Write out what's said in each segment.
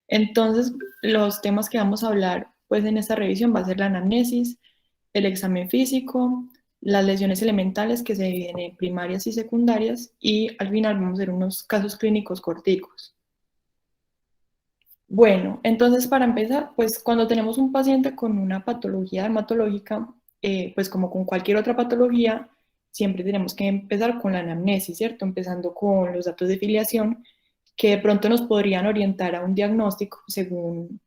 Entonces, los temas que vamos a hablar pues en esta revisión va a ser la anamnesis, el examen físico, las lesiones elementales que se dividen en primarias y secundarias y al final vamos a hacer unos casos clínicos corticos. Bueno, entonces para empezar, pues cuando tenemos un paciente con una patología dermatológica, pues como con cualquier otra patología, siempre tenemos que empezar con la anamnesis, ¿cierto? Empezando con los datos de filiación que de pronto nos podrían orientar a un diagnóstico según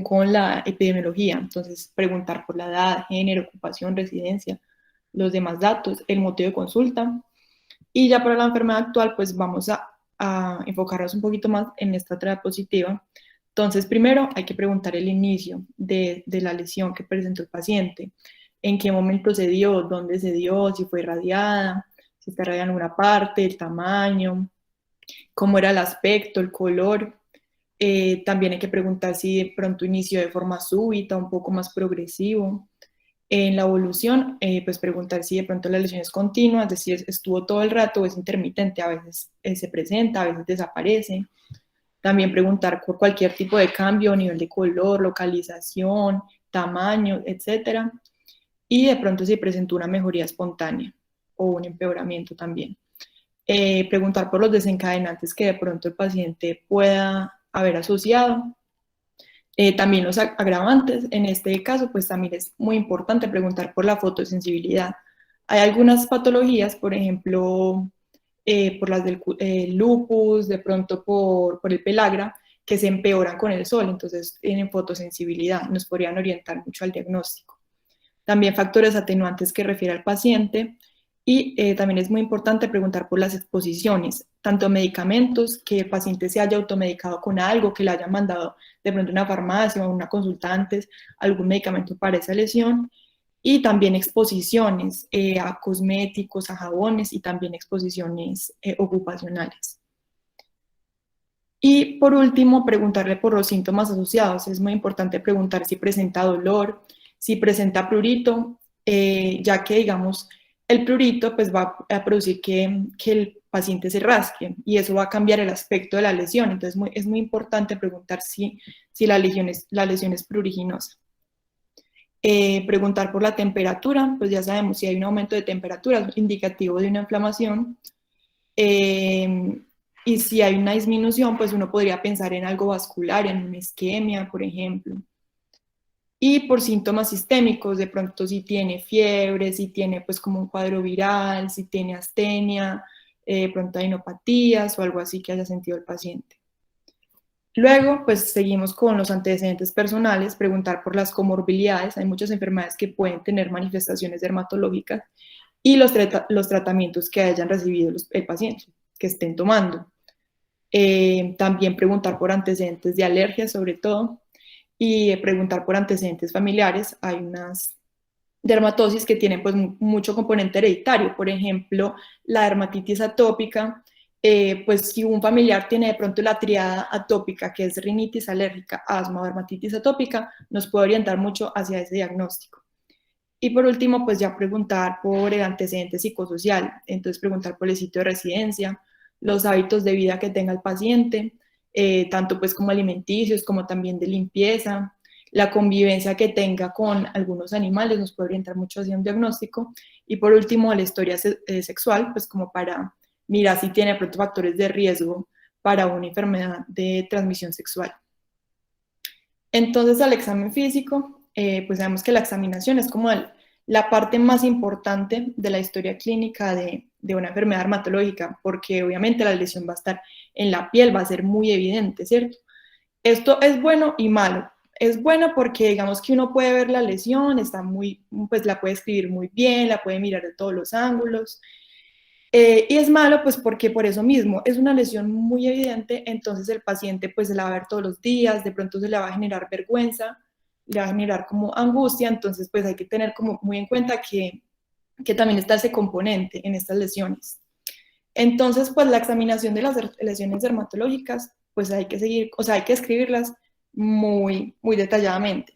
con la epidemiología. Entonces, preguntar por la edad, género, ocupación, residencia, los demás datos, el motivo de consulta. Y ya para la enfermedad actual, pues vamos a enfocarnos un poquito más en esta otra diapositiva. Entonces, primero hay que preguntar el inicio de la lesión que presentó el paciente, en qué momento se dio, dónde se dio, si fue irradiada, si está irradiada en alguna parte, el tamaño, cómo era el aspecto, el color. También hay que preguntar si de pronto inició de forma súbita, un poco más progresivo. En la evolución, pues preguntar si de pronto la lesión es continua, es decir, estuvo todo el rato o es intermitente, a veces se presenta, a veces desaparece. También preguntar por cualquier tipo de cambio, nivel de color, localización, tamaño, etcétera. Y de pronto si presentó una mejoría espontánea o un empeoramiento también. Preguntar por los desencadenantes que de pronto el paciente pueda haber asociado. También los agravantes, en este caso, pues también es muy importante preguntar por la fotosensibilidad. Hay algunas patologías, por ejemplo, por las del lupus, de pronto por el pelagra, que se empeoran con el sol, entonces tienen fotosensibilidad, nos podrían orientar mucho al diagnóstico. También factores atenuantes que refiere al paciente y también es muy importante preguntar por las exposiciones, tanto medicamentos, que el paciente se haya automedicado con algo, que le hayan mandado de pronto a una farmacia o a una consulta antes algún medicamento para esa lesión, y también exposiciones a cosméticos, a jabones y también exposiciones ocupacionales. Y por último, preguntarle por los síntomas asociados. Es muy importante preguntar si presenta dolor, si presenta prurito, ya que, digamos, el prurito pues va a producir que el paciente se rasque y eso va a cambiar el aspecto de la lesión. Entonces, es muy importante preguntar si la lesión es pruriginosa. Preguntar por la temperatura, pues ya sabemos si hay un aumento de temperatura, es indicativo de una inflamación. Eh, y si hay una disminución, pues uno podría pensar en algo vascular, en una isquemia, por ejemplo. Y por síntomas sistémicos, de pronto si tiene fiebre, si tiene pues como un cuadro viral, si tiene astenia, de pronto adenopatías o algo así que haya sentido el paciente. Luego, pues seguimos con los antecedentes personales, preguntar por las comorbilidades. Hay muchas enfermedades que pueden tener manifestaciones dermatológicas y los tratamientos que hayan recibido el paciente, que estén tomando. También preguntar por antecedentes de alergia, sobre todo, y preguntar por antecedentes familiares. Hay unas dermatosis que tienen pues mucho componente hereditario, por ejemplo, la dermatitis atópica, pues si un familiar tiene de pronto la triada atópica, que es rinitis alérgica, asma o dermatitis atópica, nos puede orientar mucho hacia ese diagnóstico. Y por último, pues ya preguntar por el antecedente psicosocial, entonces preguntar por el sitio de residencia, los hábitos de vida que tenga el paciente, tanto pues como alimenticios, como también de limpieza, la convivencia que tenga con algunos animales nos puede orientar mucho hacia un diagnóstico. Y por último, la historia sexual, pues como para mirar si tiene pronto factores de riesgo para una enfermedad de transmisión sexual. Entonces, al examen físico, pues sabemos que la examinación es como la parte más importante de la historia clínica de una enfermedad dermatológica, porque obviamente la lesión va a estar en la piel, va a ser muy evidente, ¿cierto? Esto es bueno y malo. Es bueno porque digamos que uno puede ver la lesión, está muy, pues la puede escribir muy bien, la puede mirar de todos los ángulos. Y es malo pues porque por eso mismo es una lesión muy evidente, entonces el paciente pues se la va a ver todos los días, de pronto se le va a generar vergüenza, le va a generar como angustia, entonces pues hay que tener como muy en cuenta que también está ese componente en estas lesiones. Entonces pues la examinación de las lesiones dermatológicas pues hay que seguir, o sea, hay que escribirlas muy detalladamente.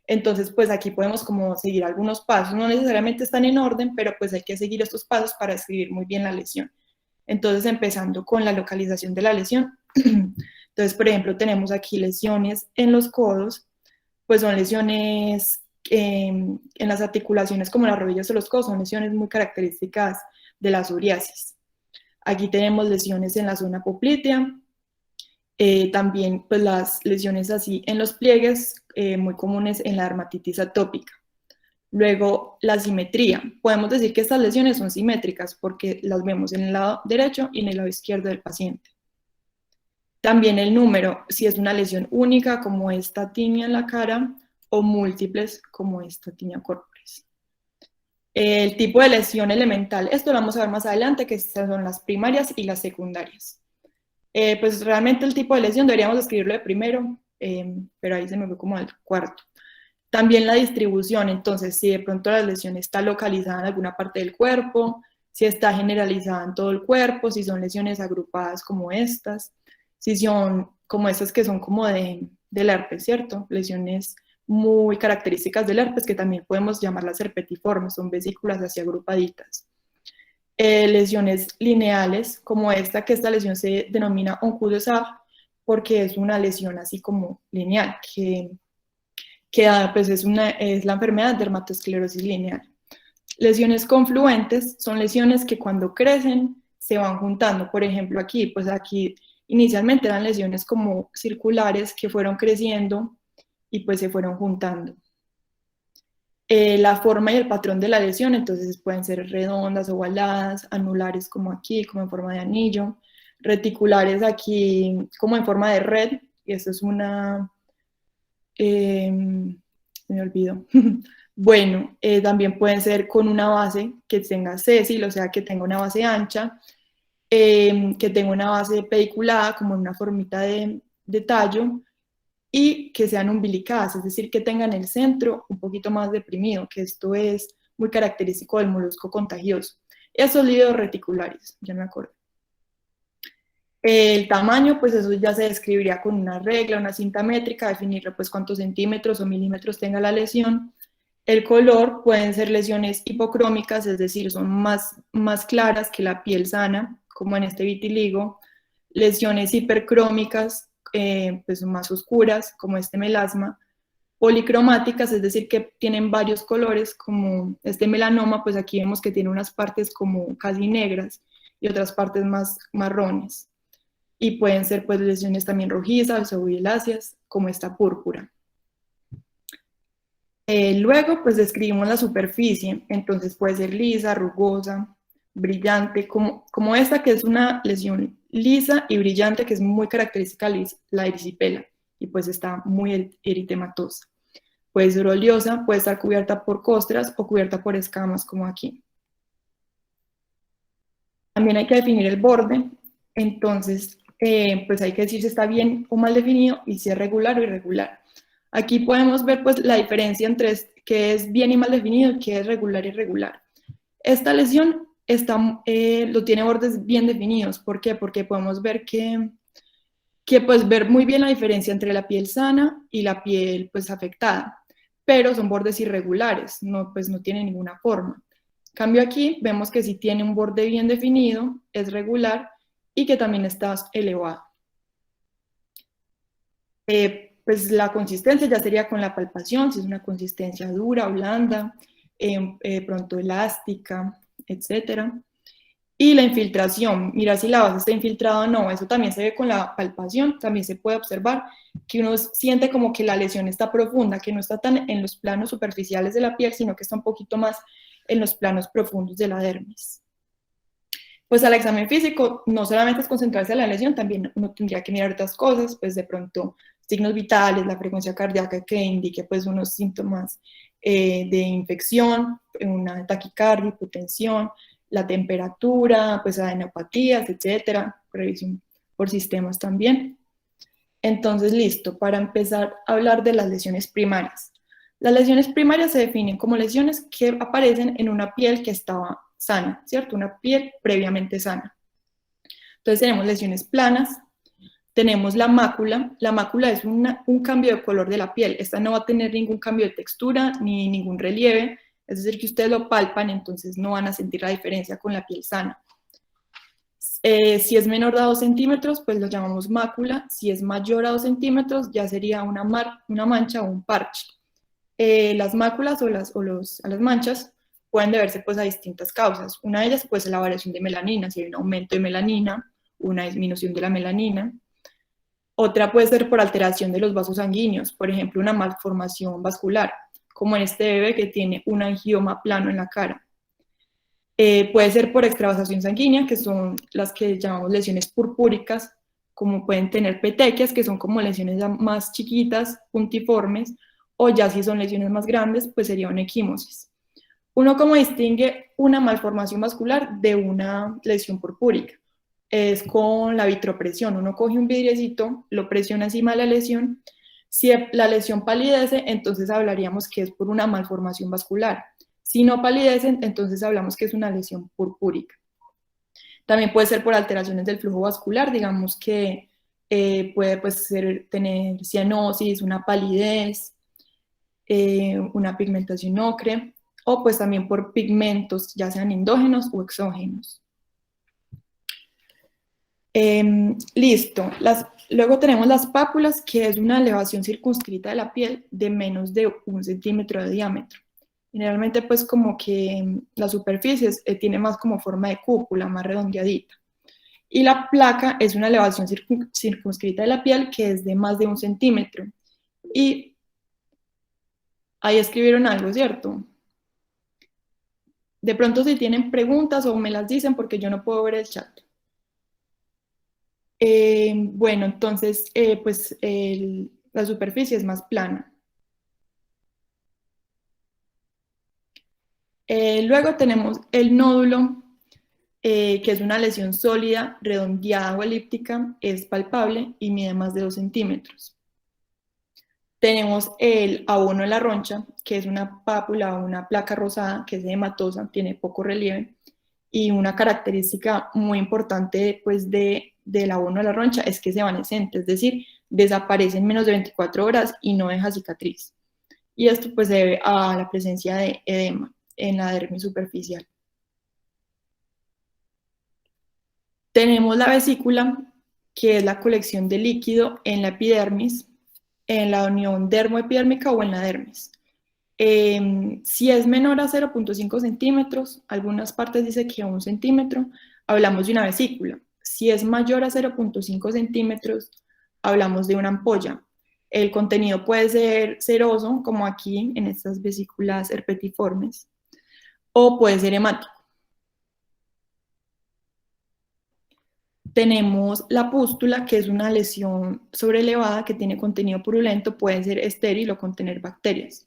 Entonces, pues aquí podemos como seguir algunos pasos, no necesariamente están en orden, pero pues hay que seguir estos pasos para describir muy bien la lesión. Entonces, empezando con la localización de la lesión, Entonces, por ejemplo, tenemos aquí lesiones en los codos, pues son lesiones en las articulaciones como las rodillas o los codos, son lesiones muy características de la psoriasis. Aquí tenemos lesiones en la zona poplitea, también pues las lesiones así en los pliegues, muy comunes en la dermatitis atópica. Luego, la simetría. Podemos decir que estas lesiones son simétricas porque las vemos en el lado derecho y en el lado izquierdo del paciente. También el número, si es una lesión única como esta tinea en la cara o múltiples como esta tinea corporis. El tipo de lesión elemental, esto lo vamos a ver más adelante, que estas son las primarias y las secundarias. Pues realmente el tipo de lesión deberíamos escribirlo de primero, pero ahí se me fue como al cuarto. También la distribución, entonces si de pronto la lesión está localizada en alguna parte del cuerpo, si está generalizada en todo el cuerpo, si son lesiones agrupadas como estas, si son como estas que son como del herpes, ¿cierto? Lesiones muy características del herpes que también podemos llamarlas herpetiformes, son vesículas así agrupaditas. Lesiones lineales, como esta, que esta lesión se denomina oncu-de-Sable, porque es una lesión así como lineal, que pues es la enfermedad de dermatosclerosis lineal. Lesiones confluentes son lesiones que cuando crecen se van juntando. Por ejemplo, pues aquí inicialmente eran lesiones como circulares que fueron creciendo y pues se fueron juntando. La forma y el patrón de la lesión, entonces pueden ser redondas, ovaladas, anulares como aquí, como en forma de anillo, reticulares aquí como en forma de red, y esto es una, me olvidó. Bueno, también pueden ser con una base que tenga sésil, o sea, que tenga una base ancha, que tenga una base pediculada, como en una formita de tallo, y que sean umbilicadas, es decir, que tengan el centro un poquito más deprimido, que esto es muy característico del molusco contagioso. Esos líderes reticulares, ya me acuerdo. El tamaño, pues eso ya se describiría con una regla, una cinta métrica, definirle pues cuántos centímetros o milímetros tenga la lesión. El color, pueden ser lesiones hipocrómicas, es decir, son más claras que la piel sana, como en este vitiligo. Lesiones hipercrómicas, pues son más oscuras, como este melasma. Policromáticas, es decir, que tienen varios colores, como este melanoma, pues aquí vemos que tiene unas partes como casi negras y otras partes más marrones. Y pueden ser pues lesiones también rojizas o violáceas, como esta púrpura. Luego, pues describimos la superficie, entonces puede ser lisa, rugosa, brillante, como esta que es una lesión lisa y brillante, que es muy característica la erisipela, y pues está muy eritematosa. Puede ser oleosa, puede estar cubierta por costras o cubierta por escamas, como aquí. También hay que definir el borde, entonces, pues hay que decir si está bien o mal definido y si es regular o irregular. Aquí podemos ver pues la diferencia entre qué es bien y mal definido y qué es regular y irregular. Esta lesión lo tiene bordes bien definidos. ¿Por qué? Porque podemos ver que pues ver muy bien la diferencia entre la piel sana y la piel pues afectada, pero son bordes irregulares, pues no tienen ninguna forma. En cambio aquí vemos que sí tiene un borde bien definido, es regular y que también está elevado. Pues la consistencia ya sería con la palpación, si es una consistencia dura, blanda, pronto elástica, etc. Y la infiltración, mira si la base está infiltrada o no, eso también se ve con la palpación, también se puede observar que uno siente como que la lesión está profunda, que no está tan en los planos superficiales de la piel, sino que está un poquito más en los planos profundos de la dermis. Pues al examen físico no solamente es concentrarse en la lesión, también uno tendría que mirar otras cosas, pues de pronto signos vitales, la frecuencia cardíaca que indique pues unos síntomas de infección, una taquicardia, hipotensión, la temperatura, pues adenopatías, etcétera, revisión por sistemas también. Entonces, listo, para empezar a hablar de las lesiones primarias. Las lesiones primarias se definen como lesiones que aparecen en una piel que estaba sana, ¿cierto? Una piel previamente sana. Entonces tenemos lesiones planas, tenemos la mácula es un cambio de color de la piel, esta no va a tener ningún cambio de textura ni ningún relieve, es decir, que ustedes lo palpan, entonces no van a sentir la diferencia con la piel sana. Si es menor a 2 centímetros, pues lo llamamos mácula. Si es mayor a 2 centímetros, ya sería una mancha o un parche. Las máculas a las manchas pueden deberse pues a distintas causas. Una de ellas pues es la variación de melanina, si hay un aumento de melanina, una disminución de la melanina. Otra puede ser por alteración de los vasos sanguíneos, por ejemplo, una malformación vascular, como en este bebé que tiene un angioma plano en la cara. Puede ser por extravasación sanguínea, que son las que llamamos lesiones purpúricas, como pueden tener petequias, que son como lesiones ya más chiquitas, puntiformes, o ya si son lesiones más grandes, pues sería una equimosis. Uno como distingue una malformación vascular de una lesión purpúrica. Es con la vitropresión. Uno coge un vidriecito, lo presiona encima de la lesión. Si la lesión palidece, entonces hablaríamos que es por una malformación vascular. Si no palidecen, entonces hablamos que es una lesión purpúrica. También puede ser por alteraciones del flujo vascular, digamos que puede pues, tener cianosis, una palidez, una pigmentación ocre, o pues también por pigmentos, ya sean endógenos o exógenos. Listo. Luego tenemos las pápulas, que es una elevación circunscrita de la piel de menos de 1 centímetro de diámetro. Generalmente pues como que la superficie tiene más como forma de cúpula, más redondeadita. Y la placa es una elevación circunscrita de la piel que es de más de 1 centímetro. Y ahí escribieron algo, ¿cierto? De pronto si tienen preguntas o me las dicen porque yo no puedo ver el chat. Bueno, entonces pues la superficie es más plana. Luego tenemos el nódulo, que es una lesión sólida, redondeada o elíptica, es palpable y mide más de 2 centímetros. Tenemos el abono de la roncha, que es una pápula o una placa rosada, que es hematosa, tiene poco relieve, y una característica muy importante pues, del abono de la roncha es que es evanescente, es decir, desaparece en menos de 24 horas y no deja cicatriz. Y esto pues se debe a la presencia de edema en la dermis superficial. Tenemos la vesícula, que es la colección de líquido en la epidermis, en la unión dermoepidérmica o en la dermis. Si es menor a 0.5 centímetros, algunas partes dice que a 1 centímetro, hablamos de una vesícula. Si es mayor a 0.5 centímetros, hablamos de una ampolla. El contenido puede ser seroso, como aquí en estas vesículas herpetiformes, o puede ser hemático. Tenemos la pústula, que es una lesión sobrelevada que tiene contenido purulento, puede ser estéril o contener bacterias.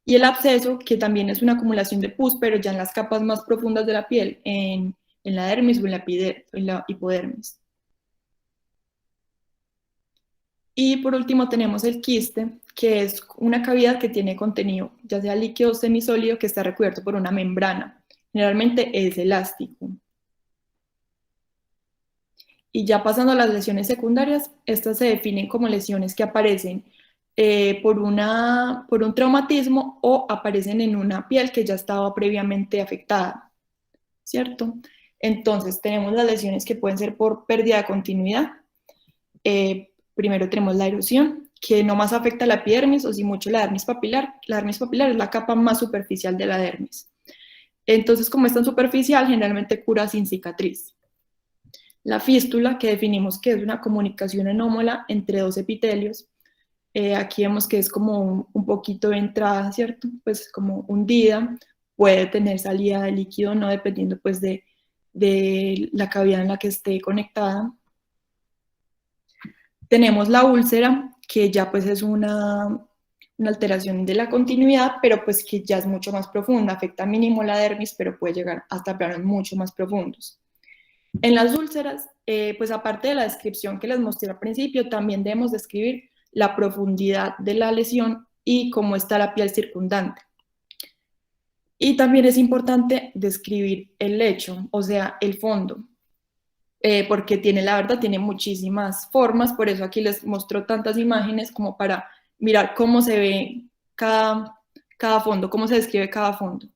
Y el absceso, que también es una acumulación de pus, pero ya en las capas más profundas de la piel, en la dermis o en la hipodermis. Y por último tenemos el quiste, que es una cavidad que tiene contenido, ya sea líquido o semisólido, que está recubierto por una membrana. Generalmente es elástico. Y ya pasando a las lesiones secundarias, estas se definen como lesiones que aparecen por un traumatismo o aparecen en una piel que ya estaba previamente afectada, ¿cierto? Entonces tenemos las lesiones que pueden ser por pérdida de continuidad. Primero tenemos la erosión, que no más afecta la epidermis o si mucho la dermis papilar. La dermis papilar es la capa más superficial de la dermis. Entonces, como es tan superficial, generalmente cura sin cicatriz. La fístula, que definimos que es una comunicación anómala entre dos epitelios. Aquí vemos que es como un poquito de entrada, ¿cierto? Pues como hundida, puede tener salida de líquido, no dependiendo pues de la cavidad en la que esté conectada. Tenemos la úlcera, que ya pues es una alteración de la continuidad, pero pues que ya es mucho más profunda, afecta mínimo la dermis, pero puede llegar hasta planos mucho más profundos. En las úlceras, pues aparte de la descripción que les mostré al principio, también debemos describir la profundidad de la lesión y cómo está la piel circundante. Y también es importante describir el lecho, o sea, el fondo, porque la verdad tiene muchísimas formas, por eso aquí les muestro tantas imágenes como para mirar cómo se ve cada fondo, cómo se describe cada fondo.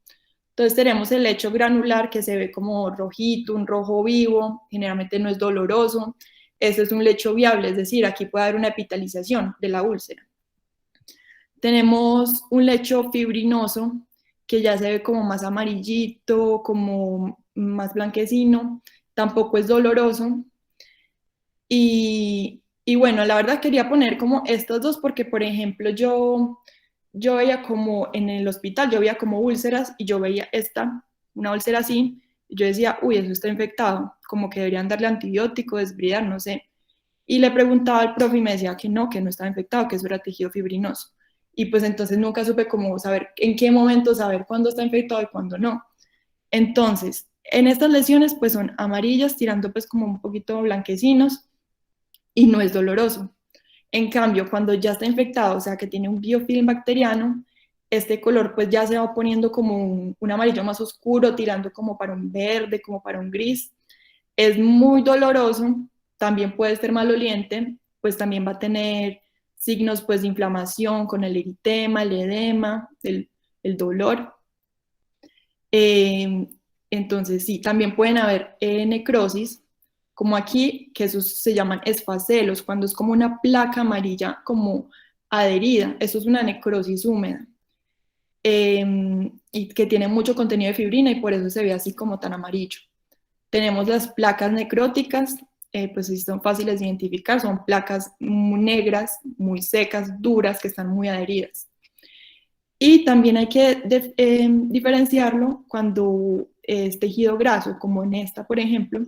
Entonces tenemos el lecho granular que se ve como rojito, un rojo vivo, generalmente no es doloroso. Este es un lecho viable, es decir, aquí puede haber una epitalización de la úlcera. Tenemos un lecho fibrinoso que ya se ve como más amarillito, como más blanquecino, tampoco es doloroso. Y bueno, la verdad quería poner como estos dos porque, por ejemplo, yo veía como en el hospital, yo veía como úlceras y yo veía una úlcera así, y yo decía, uy, eso está infectado, como que deberían darle antibiótico, desbridar, no sé. Y le preguntaba al profe y me decía que no estaba infectado, que eso era tejido fibrinoso. Y pues entonces nunca supe cómo saber en qué momento saber cuándo está infectado y cuándo no. Entonces, en estas lesiones pues son amarillas, tirando pues como un poquito blanquecinos y no es doloroso. En cambio, cuando ya está infectado, o sea que tiene un biofilm bacteriano, este color pues ya se va poniendo como un amarillo más oscuro, tirando como para un verde, como para un gris. Es muy doloroso, también puede ser maloliente, pues también va a tener signos pues de inflamación con el eritema, el edema, el dolor. Eh, entonces sí, también pueden haber necrosis, como aquí, que esos se llaman esfacelos, cuando es como una placa amarilla como adherida, eso es una necrosis húmeda. Y que tiene mucho contenido de fibrina y por eso se ve así como tan amarillo. Tenemos las placas necróticas, pues sí son fáciles de identificar, son placas muy negras, muy secas, duras, que están muy adheridas. Y también hay que diferenciarlo cuando es tejido graso, como en esta, por ejemplo,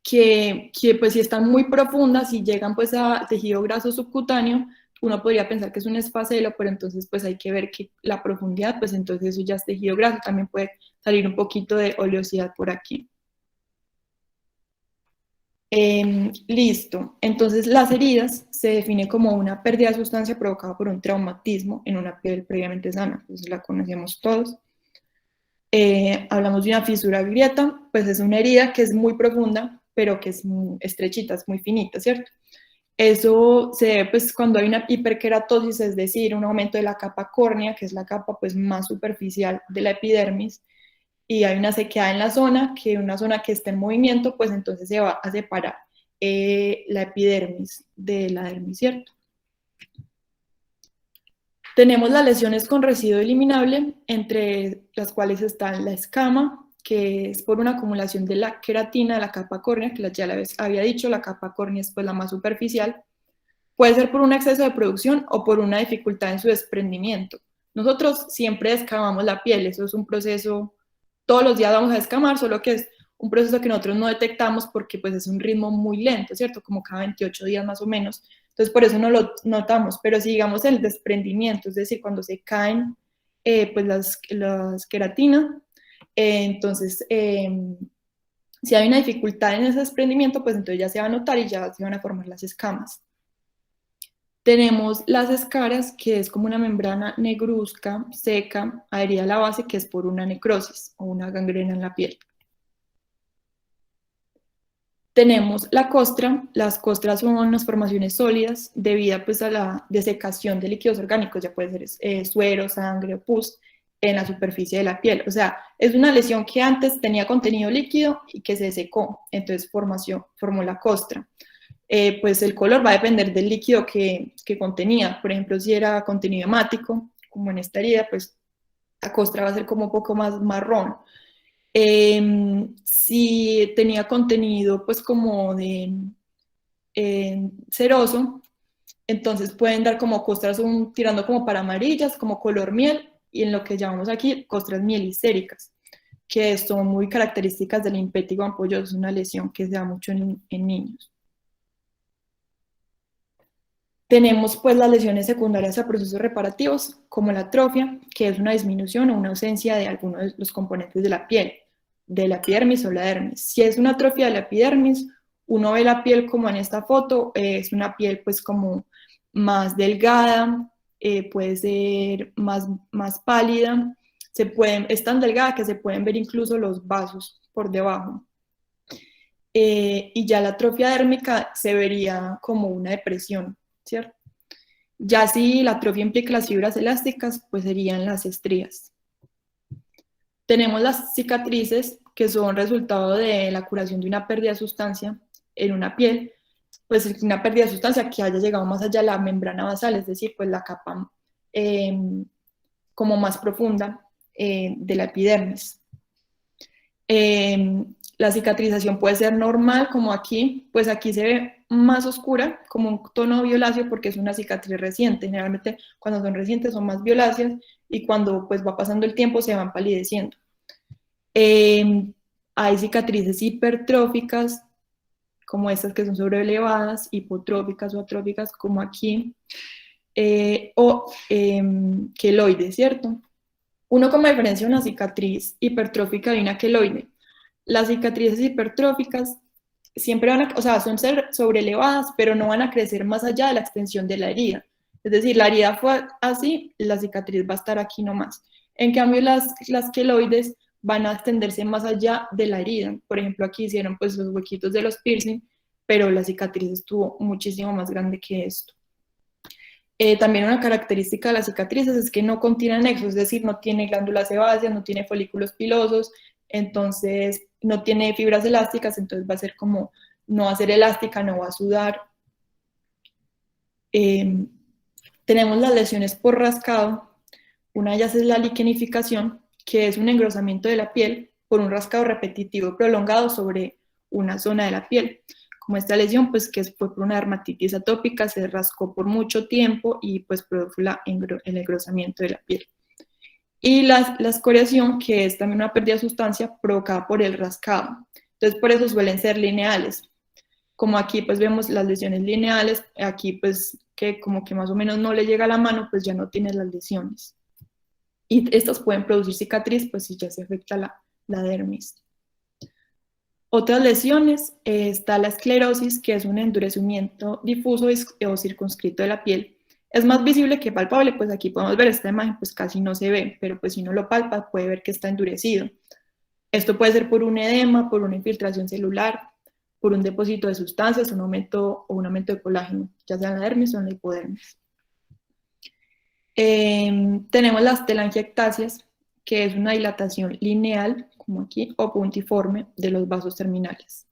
que pues si están muy profundas y llegan pues a tejido graso subcutáneo, uno podría pensar que es un esfacelo, pero entonces pues hay que ver que la profundidad, pues entonces eso ya es tejido graso, también puede salir un poquito de oleosidad por aquí. Listo. Entonces, las heridas se define como una pérdida de sustancia provocada por un traumatismo en una piel previamente sana. Entonces, la conocemos todos. Hablamos de una fisura grieta, pues es una herida que es muy profunda, pero que es muy estrechita, es muy finita, ¿cierto? Eso se ve pues cuando hay una hiperkeratosis, es decir, un aumento de la capa córnea, que es la capa pues más superficial de la epidermis, y hay una sequedad en la zona, que una zona que está en movimiento, pues entonces se va a separar la epidermis de la dermis, ¿cierto? Tenemos las lesiones con residuo eliminable, entre las cuales está la escama, que es por una acumulación de la queratina de la capa córnea, que ya la vez había dicho, la capa córnea es pues la más superficial. Puede ser por un exceso de producción o por una dificultad en su desprendimiento. Nosotros siempre descamamos la piel, eso es un proceso, todos los días vamos a descamar, solo que es un proceso que nosotros no detectamos porque pues es un ritmo muy lento, ¿cierto? Como cada 28 días más o menos. Entonces por eso no lo notamos, pero si digamos el desprendimiento, es decir, cuando se caen pues las queratinas, entonces si hay una dificultad en ese desprendimiento, pues entonces ya se va a notar y ya se van a formar las escamas. Tenemos las escaras, que es como una membrana negruzca, seca, adherida a la base, que es por una necrosis o una gangrena en la piel. Tenemos la costra. Las costras son unas formaciones sólidas debido pues, a la desecación de líquidos orgánicos, ya puede ser suero, sangre o pus, en la superficie de la piel. O sea, es una lesión que antes tenía contenido líquido y que se secó, entonces formó la costra. Pues el color va a depender del líquido que contenía. Por ejemplo, si era contenido hemático, como en esta herida, pues la costra va a ser como un poco más marrón. Si tenía contenido pues como de ceroso, entonces pueden dar como costras tirando como para amarillas, como color miel, y en lo que llamamos aquí costras mielicéricas, que son muy características del impétigo ampolloso, es una lesión que se da mucho en niños. Tenemos pues las lesiones secundarias a procesos reparativos, como la atrofia, que es una disminución o una ausencia de alguno de los componentes de la epidermis o la dermis. Si es una atrofia de la epidermis, uno ve la piel como en esta foto, es una piel pues como más delgada, puede ser más pálida, es tan delgada que se pueden ver incluso los vasos por debajo. Y ya la atrofia dérmica se vería como una depresión, ¿cierto? Ya si la atrofia implica las fibras elásticas, pues serían las estrías. Tenemos las cicatrices, que son resultado de la curación de una pérdida de sustancia en una piel, pues una pérdida de sustancia que haya llegado más allá de la membrana basal, es decir, pues la capa eh, como más profunda de la epidermis. La cicatrización puede ser normal, como aquí, pues aquí se ve más oscura, como un tono violáceo, porque es una cicatriz reciente. Generalmente cuando son recientes son más violáceas y cuando pues va pasando el tiempo se van palideciendo. Hay cicatrices hipertróficas, como estas que son sobreelevadas, hipotróficas o atróficas, como aquí, o queloides, ¿cierto? Uno como diferencia una cicatriz hipertrófica y una queloide. Las cicatrices hipertróficas siempre van a, o sea, son sobreelevadas, pero no van a crecer más allá de la extensión de la herida. Es decir, la herida fue así, la cicatriz va a estar aquí nomás. En cambio, las queloides van a extenderse más allá de la herida. Por ejemplo, aquí hicieron pues los huequitos de los piercing, pero la cicatriz estuvo muchísimo más grande que esto. También una característica de las cicatrices es que no contiene anexos, es decir, no tiene glándulas sebáceas, no tiene folículos pilosos, entonces no tiene fibras elásticas, entonces va a ser como, no va a ser elástica, no va a sudar. Eh, Tenemos las lesiones por rascado, una de ellas es la liquenificación, que es un engrosamiento de la piel por un rascado repetitivo y prolongado sobre una zona de la piel. Como esta lesión, pues que fue por una dermatitis atópica, se rascó por mucho tiempo y pues produjo el engrosamiento de la piel. Y la escoriación, que es también una pérdida de sustancia provocada por el rascado. Entonces, por eso suelen ser lineales. Como aquí pues vemos las lesiones lineales, aquí pues que como que más o menos no le llega a la mano, pues ya no tiene las lesiones. Y estas pueden producir cicatriz, pues si ya se afecta la dermis. Otras lesiones, está la esclerosis, que es un endurecimiento difuso o circunscrito de la piel. Es más visible que palpable, pues aquí podemos ver esta imagen, pues casi no se ve, pero pues si uno lo palpa puede ver que está endurecido. Esto puede ser por un edema, por una infiltración celular, por un depósito de sustancias, un aumento de colágeno, ya sea en la dermis o en la hipodermis. Tenemos las telangiectasias, que es una dilatación lineal, como aquí, o puntiforme de los vasos terminales.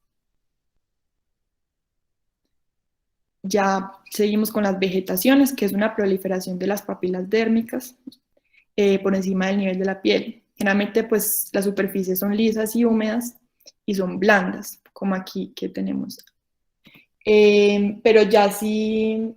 Ya seguimos con las vegetaciones, que es una proliferación de las papilas dérmicas por encima del nivel de la piel. Generalmente, pues, las superficies son lisas y húmedas y son blandas, como aquí que tenemos. Pero ya sí,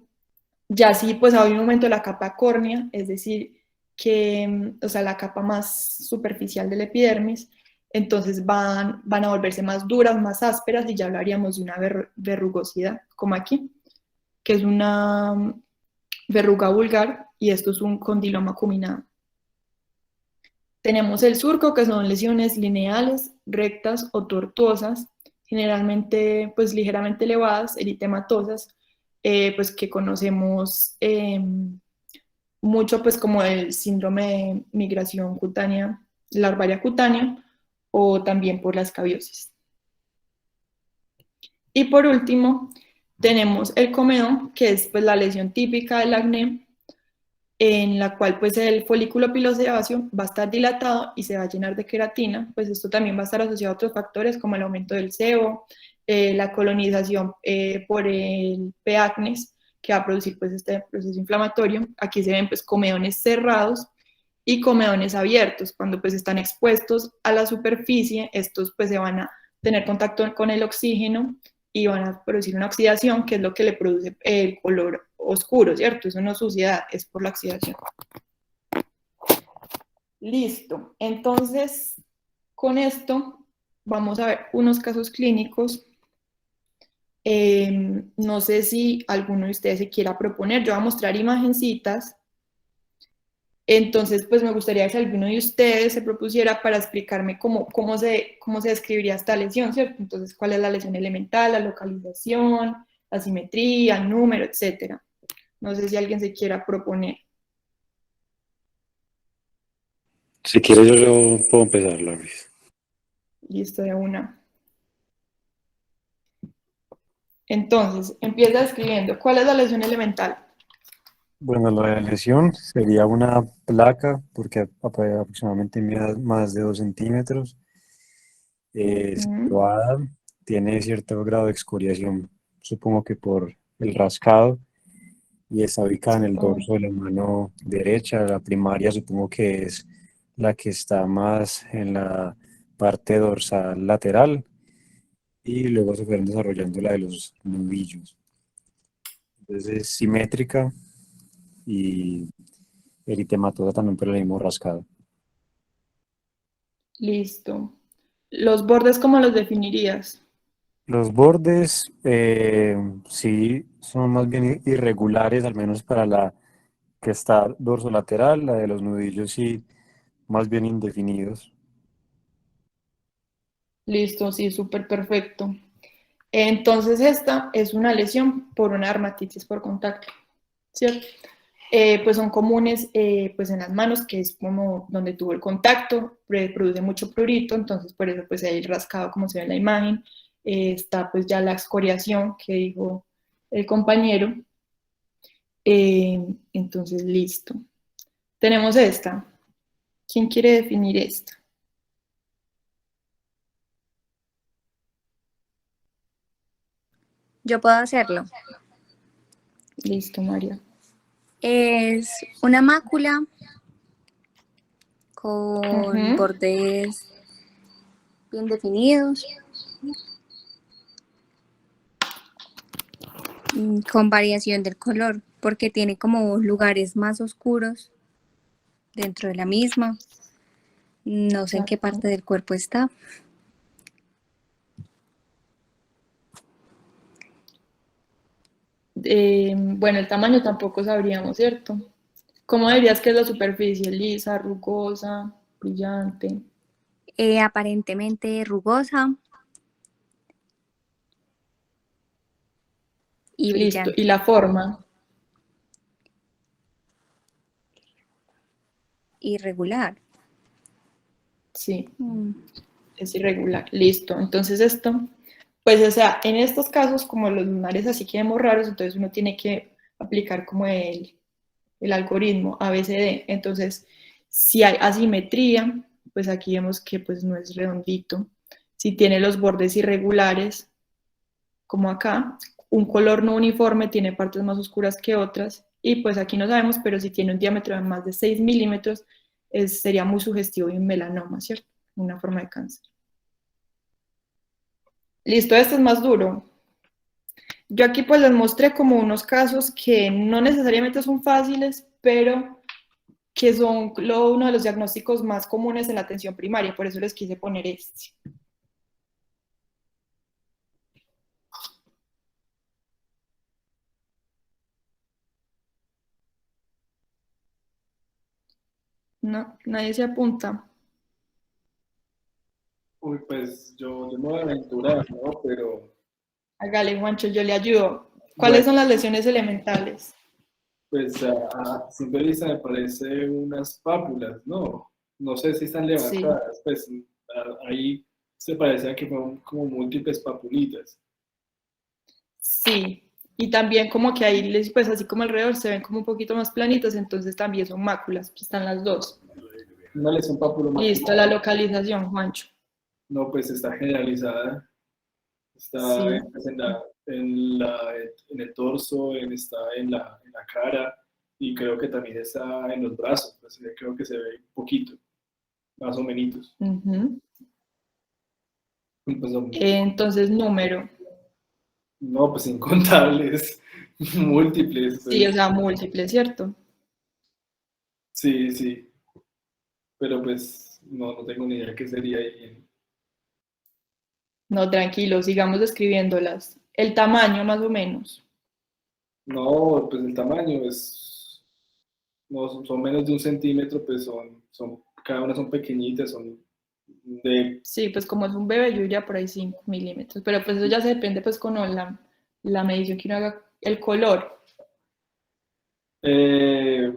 pues hay un aumento de la capa córnea, es decir, que, o sea, la capa más superficial del epidermis, entonces van a volverse más duras, más ásperas, y ya hablaríamos de una verrugosidad, como aquí, que es una verruga vulgar, y esto es un condiloma acuminado. Tenemos el surco, que son lesiones lineales, rectas o tortuosas, generalmente pues ligeramente elevadas, eritematosas, pues que conocemos mucho pues como el síndrome de migración cutánea, larvaria cutánea, o también por la escabiosis. Y por último, tenemos el comedón, que es pues la lesión típica del acné, en la cual pues el folículo pilosebáceo va a estar dilatado y se va a llenar de queratina, pues esto también va a estar asociado a otros factores como el aumento del sebo, la colonización por el P. acnes, que va a producir pues este proceso inflamatorio. Aquí se ven pues comedones cerrados y comedones abiertos. Cuando pues están expuestos a la superficie, estos pues se van a tener contacto con el oxígeno y van a producir una oxidación, que es lo que le produce el color oscuro, ¿cierto? Eso no es suciedad, es por la oxidación. Listo. Entonces, con esto vamos a ver unos casos clínicos. No sé si alguno de ustedes se quiera proponer. Yo voy a mostrar imagencitas. Entonces, pues me gustaría que alguno de ustedes se propusiera para explicarme cómo se describiría esta lesión, ¿cierto? Entonces, ¿cuál es la lesión elemental, la localización, la simetría, el número, etcétera? No sé si alguien se quiera proponer. Si quieres, yo puedo empezar, Loris. Listo, de una. Entonces, empieza escribiendo. ¿Cuál es la lesión elemental? Bueno, la lesión sería una placa, porque aproximadamente mide más de 2 centímetros. Ujú. Situada, tiene cierto grado de excoriación, supongo que por el rascado, y está ubicada en el Oh, dorso de la mano derecha. La primaria supongo que es la que está más en la parte dorsal lateral, y luego se fueron desarrollando la de los nudillos. Entonces es simétrica y eritematosa también por el mismo rascado. listo. ¿Los bordes cómo los definirías? Los bordes sí son más bien irregulares, al menos para la que está dorsolateral. La de los nudillos sí más bien indefinidos. Listo, sí, súper perfecto. Entonces esta es una lesión por una dermatitis por contacto, ¿cierto? Pues son comunes pues en las manos, que es como donde tuvo el contacto, produce mucho prurito, entonces por eso pues hay el rascado como se ve en la imagen. Está pues ya la excoriación que dijo el compañero. Entonces listo. Tenemos esta. ¿Quién quiere definir esta? Yo puedo hacerlo. Listo, María. Es una mácula con Ujú. bordes bien definidos, con variación del color, porque tiene como lugares más oscuros dentro de la misma. No sé en qué Exacto. parte del cuerpo está. Bueno, el tamaño tampoco sabríamos, ¿cierto? ¿Cómo dirías que es la superficie? ¿Lisa, rugosa, brillante? Aparentemente rugosa y Listo. ¿Y brillante. la forma? Irregular. Sí, Mm, es irregular. Listo. Entonces esto, pues o sea, en estos casos como los lunares así quedamos raros, entonces uno tiene que aplicar como el algoritmo ABCD. Entonces, si hay asimetría, pues aquí vemos que pues no es redondito. Si tiene los bordes irregulares, como acá, un color no uniforme tiene partes más oscuras que otras, y pues aquí no sabemos, pero si tiene un diámetro de más de 6 milímetros, sería muy sugestivo de un melanoma, ¿cierto? Una forma de cáncer. Listo, este es más duro. Yo aquí pues les mostré como unos casos que no necesariamente son fáciles, pero que son uno de los diagnósticos más comunes en la atención primaria, por eso les quise poner este. No, nadie se apunta. Uy, pues yo me voy a aventurar, ¿no? Pero, Hágale, Juancho, yo le ayudo. ¿Cuáles bueno, son las lesiones elementales? pues a simple vista me parece unas pápulas, ¿no? No sé si están Sí, levantadas, pues ahí se parecía que fueron como múltiples papulitas. sí. Y también como que ahí, pues así como alrededor, se ven como un poquito más planitos, entonces también son máculas, pues están las dos. Una lesión Listo, papulomacular, la localización, Juancho. no, pues está generalizada, está Sí. pues, en el torso, está en la cara y creo que también está en los brazos, pues creo que se ve un poquito, más o menos. Ujú. Pues, Entonces, número. no, pues incontables, múltiples, Sí, o pues sea, múltiple, ¿cierto? sí, sí, pero pues no tengo ni idea qué sería ahí. No, tranquilo, sigamos describiéndolas. El tamaño, más o menos. No, pues el tamaño es, no, son menos de un centímetro, pues cada una son pequeñitas, son de, Sí, pues como es un bebé, yo iría por ahí 5 milímetros, pero pues eso ya se depende pues con la medición que uno haga. El color, eh,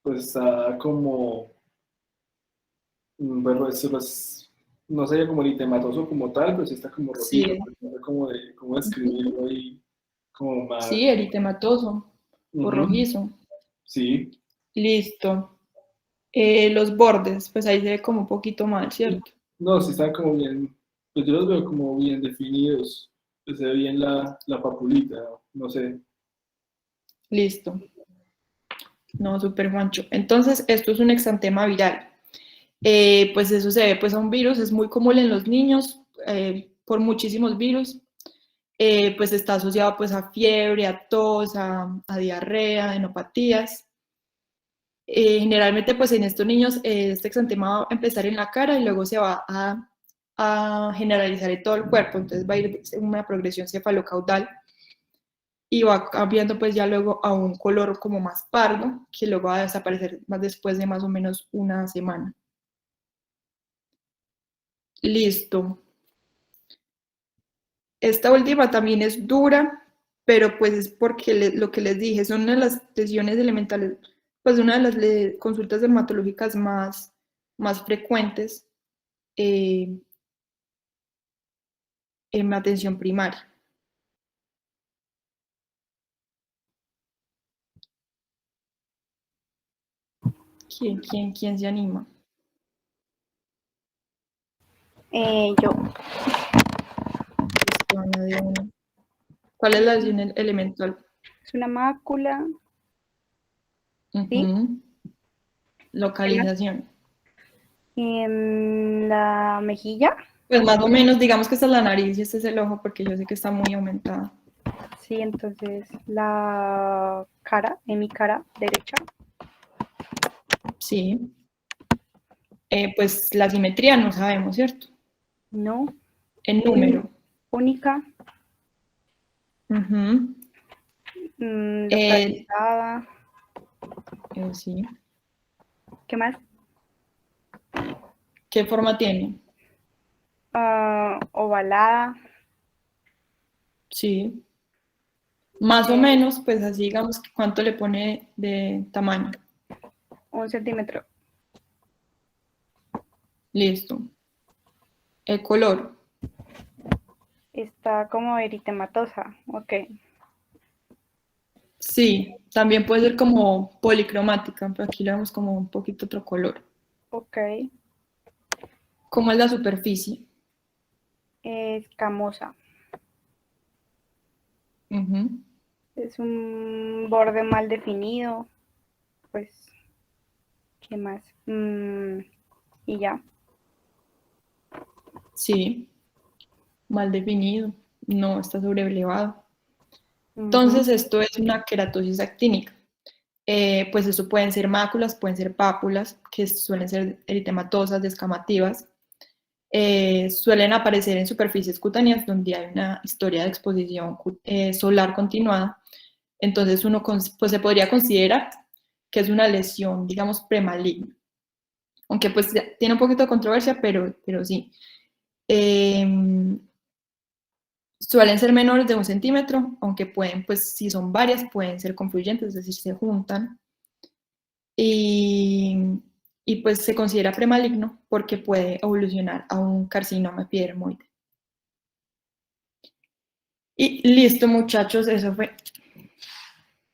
pues está como, bueno, no sería como eritematoso como tal, pero sí está como rojito, sí, pues, no sé cómo ujú, describirlo ahí, como más, sí, eritematoso. o Ujú. rojizo. Sí, Listo. Los bordes, pues ahí se ve como un poquito mal, ¿cierto? no, sí están como bien, pues yo los veo como bien definidos, pues se ve bien la papulita, no sé. Listo. No, súper Juancho. Entonces, esto es un exantema viral. Pues eso se ve pues a un virus, es muy común en los niños por muchísimos virus. Pues está asociado pues a fiebre, a tos, a diarrea, enopatías. Generalmente pues en estos niños este exantema va a empezar en la cara y luego se va a generalizar en todo el cuerpo, entonces va a ir en una progresión cefalocaudal y va cambiando pues ya luego a un color como más pardo, que luego va a desaparecer más después de más o menos una semana. Listo. Esta última también es dura, pero pues es porque lo que les dije, son una de las lesiones elementales, pues una de las consultas dermatológicas más frecuentes eh, en atención primaria. ¿Quién se anima? Yo, Listo, Ana, de una. ¿Cuál es la lesión elemental? es una mácula, ¿sí? Ujú. Localización. En la mejilla, Pues más o menos, digamos que esta es la nariz y este es el ojo, porque yo sé que está muy aumentada. sí, entonces la cara, en mi cara derecha, Sí. Pues la simetría no sabemos, ¿cierto? no, En número. única, Ujú. Eh, localizada, sí. ¿qué más? ¿Qué forma tiene? Ovalada, Sí. Más o menos, pues así digamos que cuánto le pone de tamaño. 1 centímetro, Listo. El color. está como eritematosa, ok, Sí, también puede ser como policromática, pero aquí le damos como un poquito otro color. ok, ¿Cómo es la superficie? escamosa, Ujú. es un borde mal definido, pues, ¿qué más? Y ya. Sí, mal definido. No está sobrelevado. Ujú. Entonces, esto es una queratosis actínica. Pues eso pueden ser máculas, pueden ser pápulas, que suelen ser eritematosas, descamativas. Suelen aparecer en superficies cutáneas donde hay una historia de exposición solar continuada. Entonces, pues, se podría considerar que es una lesión, digamos, premaligna. Aunque pues tiene un poquito de controversia, pero sí. Eh, Suelen ser menores de 1 centímetro, aunque pueden, pues si son varias, pueden ser confluyentes, es decir, se juntan. Y, y pues se considera premaligno porque puede evolucionar a un carcinoma epidermoide. Y listo, muchachos, eso fue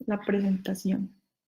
la presentación.